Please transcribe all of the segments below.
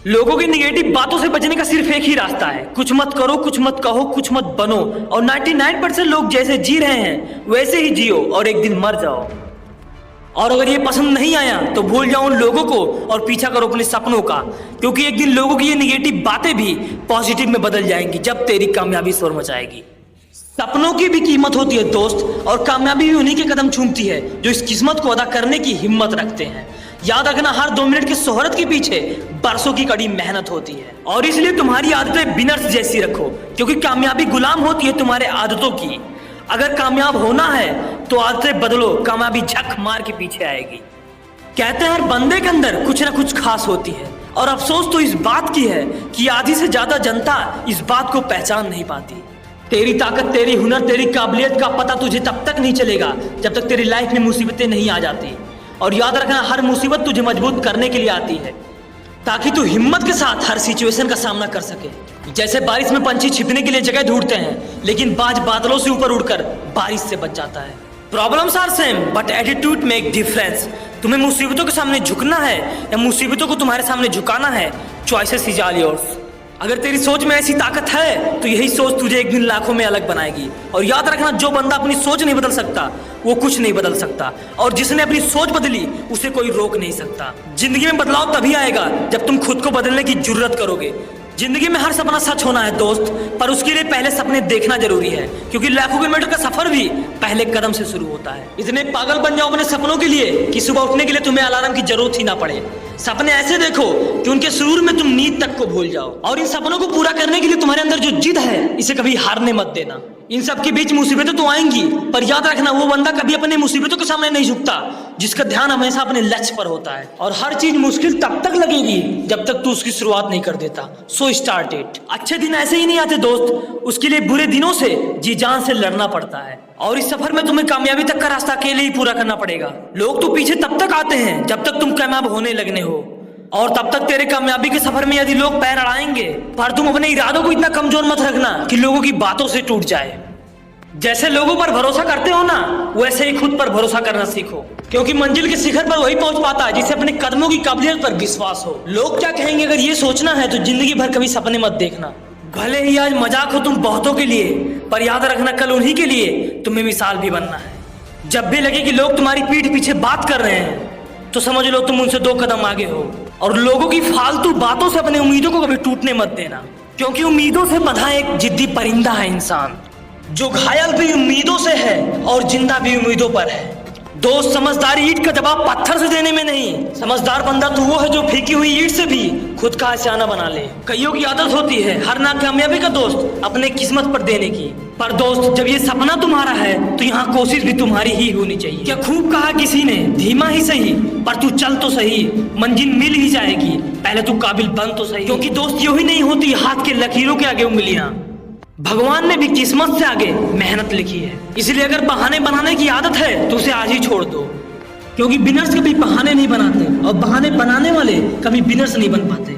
लोगों की निगेटिव बातों से बचने का सिर्फ एक ही रास्ता है, कुछ मत करो, कुछ मत कहो, कुछ मत बनो और 99% लोग जैसे जी रहे हैं वैसे ही जियो और एक दिन मर जाओ। और अगर ये पसंद नहीं आया तो भूल जाओ उन लोगों को और पीछा करो अपने सपनों का, क्योंकि एक दिन लोगों की ये निगेटिव बातें भी पॉजिटिव में बदल जाएंगी जब तेरी कामयाबी शोर मचाएगी। सपनों की भी कीमत होती है दोस्त, और कामयाबी भी उन्हीं के कदम चूमती है जो इस किस्मत को अदा करने की हिम्मत रखते हैं। याद रखना, हर 2 मिनट की शोहरत के पीछे बरसों की कड़ी मेहनत होती है। और इसलिए तुम्हारी आदतें बिनर्स जैसी रखो, क्योंकि कामयाबी गुलाम होती है तुम्हारे आदतों की। अगर कामयाब होना है तो आदतें बदलो, कामयाबी झक मार के पीछे आएगी। कहते हैं हर बंदे के अंदर कुछ ना कुछ खास होती है, और अफसोस तो इस बात की है कि आधी से ज्यादा जनता इस बात को पहचान नहीं पाती। तेरी ताकत, तेरी हुनर, तेरी काबिलियत का पता तुझे तब तक नहीं चलेगा जब तक तेरी लाइफ में मुसीबतें नहीं आ जाती। और याद रखना, हर मुसीबत तुझे मजबूत करने के लिए आती है, ताकि तू हिम्मत के साथ हर सिचुएशन का सामना कर सके। जैसे बारिश में पंछी छिपने के लिए जगह ढूंढते हैं, लेकिन बाज बादलों से ऊपर उड़कर बारिश से बच जाता है। Problems are same but attitude make difference. तुम्हें मुसीबतों के सामने झुकना है या मुसीबतों को तुम्हारे सामने झुकाना है, चॉइसेस इज ऑल योर्स। अगर तेरी सोच में ऐसी ताकत है तो यही सोच तुझे एक दिन लाखों में अलग बनाएगी। और याद रखना, जो बंदा अपनी सोच नहीं बदल सकता वो कुछ नहीं बदल सकता, और जिसने अपनी सोच बदली उसे कोई रोक नहीं सकता। जिंदगी में बदलाव तभी आएगा जब तुम खुद को बदलने की जुर्रत करोगे। जिंदगी में हर सपना सच होना है दोस्त, पर उसके लिए पहले सपने देखना जरूरी है, क्योंकि लाखों किलोमीटर का सफर भी पहले कदम से शुरू होता है। इतने पागल बन जाओ अपने सपनों के लिए कि सुबह उठने के लिए तुम्हें अलार्म की जरूरत ही ना पड़े। सपने ऐसे देखो कि उनके शुरू में तुम नींद तक को भूल जाओ, और इन सपनों को पूरा करने के लिए तुम्हारे अंदर जो जिद है इसे कभी हारने मत देना। इन सब के बीच मुसीबतें तो आएंगी, पर याद रखना, वो बंदा कभी अपने मुसीबतों के सामने नहीं झुकता जिसका ध्यान हमेशा अपने लक्ष्य पर होता है। और हर चीज मुश्किल तब तक लगेगी जब तक तू उसकी शुरुआत नहीं कर देता। So start it. अच्छे दिन ऐसे ही नहीं आते दोस्त, उसके लिए बुरे दिनों से जी जान से लड़ना पड़ता है। और इस सफर में तुम्हें कामयाबी तक का रास्ता अकेले ही पूरा करना पड़ेगा। लोग तो पीछे तब तक आते हैं जब तक तुम कामयाब होने लगने हो, और तब तक तेरे कामयाबी के सफर में यदि लोग पैर अड़ाएंगे, पर तुम अपने इरादों को इतना कमजोर मत रखना कि लोगों की बातों से टूट जाए। जैसे लोगों पर भरोसा करते हो ना, वैसे ही खुद पर भरोसा करना सीखो, क्योंकि मंजिल के शिखर पर वही पहुंच पाता है जिसे अपने कदमों की काबिलियत पर विश्वास हो। लोग क्या कहेंगे, अगर ये सोचना है तो जिंदगी भर कभी सपने मत देखना। भले ही आज मजाक हो तुम बहुतों के लिए, पर याद रखना, कल उन्हीं के लिए तुम्हें मिसाल भी बनना है। जब भी लगे कि लोग तुम्हारी पीठ पीछे बात कर रहे हैं तो समझ लो तुम उनसे 2 कदम आगे हो। और लोगों की फालतू बातों से अपनी उम्मीदों को कभी टूटने मत देना, क्योंकि उम्मीदों से बंधा एक जिद्दी परिंदा है इंसान, जो घायल भी उम्मीदों से है और जिंदा भी उम्मीदों पर है। दोस्त, समझदारी ईंट का जवाब पत्थर से देने में नहीं, समझदार बंदा तो वो है जो फेंकी हुई ईंट से भी खुद का आशियाना बना ले। कईयों की आदत होती है हर नाकामयाबी का दोस्त अपने किस्मत पर देने की, पर दोस्त जब ये सपना तुम्हारा है तो यहाँ कोशिश भी तुम्हारी ही होनी चाहिए। क्या खूब कहा किसी ने, धीमा ही सही पर तू चल तो सही, मंजिल मिल ही जाएगी, पहले तू काबिल बन तो सही। क्योंकि दोस्त यूं ही नहीं होती हाथ के लकीरों के आगे उंगलियां, भगवान ने भी किस्मत से आगे मेहनत लिखी है। इसलिए अगर बहाने बनाने की आदत है तो उसे आज ही छोड़ दो, क्योंकि बिनर्स कभी बहाने नहीं बनाते और बहाने बनाने वाले कभी बिनर्स नहीं बन पाते।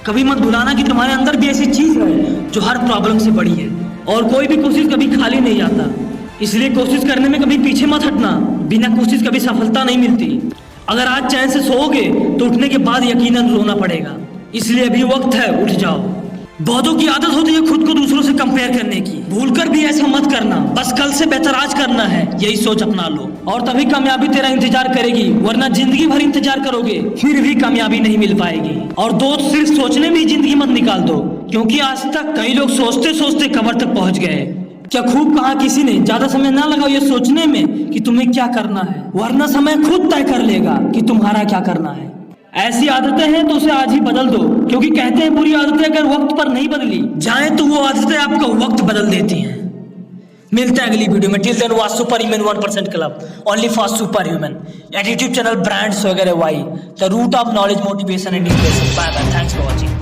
कभी मत भुलाना कि तुम्हारे अंदर भी ऐसी चीज है जो हर प्रॉब्लम से बड़ी है, और कोई भी कोशिश कभी खाली नहीं आता। इसलिए कोशिश करने में कभी पीछे मत हटना, बिना कोशिश कभी सफलता नहीं मिलती। अगर आज चैन से सोओगे तो उठने के बाद यकीनन रोना पड़ेगा, इसलिए अभी वक्त है, उठ जाओ। बहुतों की आदत होती है खुद को दूसरों से कंपेयर करने की, भूलकर भी ऐसा मत करना, बस कल से बेहतर आज करना है, यही सोच अपना लो, और तभी कामयाबी तेरा इंतजार करेगी। वरना जिंदगी भर इंतजार करोगे फिर भी कामयाबी नहीं मिल पाएगी। और दोस्त, सिर्फ सोचने में ही जिंदगी मत निकाल दो, क्योंकि आज तक कई लोग सोचते सोचते कब्र तक पहुंच गए। क्या खूब कहा किसी ने, ज्यादा समय ना लगाओ ये सोचने में कि तुम्हें क्या करना है, वरना समय खुद तय कर लेगा कि तुम्हारा क्या करना है। ऐसी आदतें हैं तो उसे आज ही बदल दो, क्योंकि कहते हैं बुरी आदतें अगर वक्त पर नहीं बदली जाए तो वो आदतें आपका वक्त बदल देती हैं। मिलते हैं अगली वीडियो में। Till then was superhuman 1% club, only for superhuman. Attitude channel, brands वगैरह, why the root of knowledge, motivation and inspiration. Bye bye, thanks for watching.